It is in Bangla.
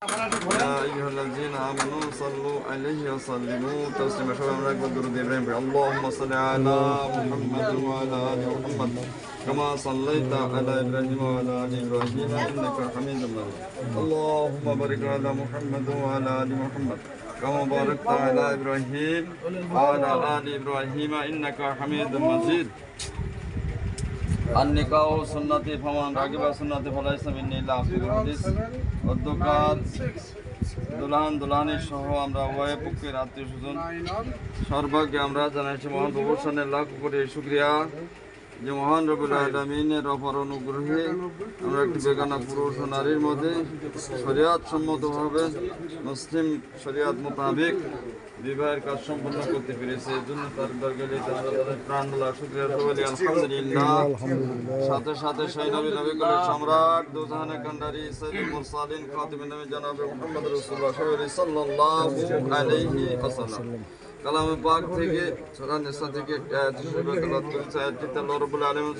يا أيها الذين آمنوا صلوا عليه وسلموا تسليما شباب أكبر درود إبراهيم اللهم صل على محمد وعلى آل محمد كما صليت على إبراهيم وعلى آل إبراهيم إنك حميد مجيد اللهم بارك على محمد وعلى آل محمد كما باركت على إبراهيم وعلى آل إبراهيم إنك حميد مجيد النكاح سنتي فمن راغب سنتي فليس مني لا حديث অধ্যকার দুলহান দুলহানের সহ আমরা উভয় পক্ষের আত্মীয় স্বজন সর্বাগ্যে আমরা জানাইছি মহান প্রভুর লাখ কোটি শুকরিয়া যে মহান রব্বুল আলামিনের অপার অনুগ্রহে আমরা একটি বেগানা পুরুষ ও নারীর মধ্যে শরিয়াত সম্মতভাবে মুসলিম শরিয়াত মোতাবেক বিবাহের কাজ সম্পন্ন করতে পেরেছে এই জন্য তার দরবারে তাদের প্রাণ ঢালা শুকরিয়া বলি আলহামদুলিল্লাহ। সাথে সাথে সেই নবী কুলের সম্রাট দুজাহানের কান্ডারি সাইয়্যিদুল মুরসালিন খাতিমুন নবী জনাব মুহাম্মদ রাসূলুল্লাহ সাল্লাল্লাহু আলাইহি ওয়াসাল্লাম কালামে পাক থেকে সূরা নিসা থেকে একটা আয়াত শরীফ তেলাওয়াত করেছে। আয়াতটিতে আল্লাহ রাব্বুল আলামিন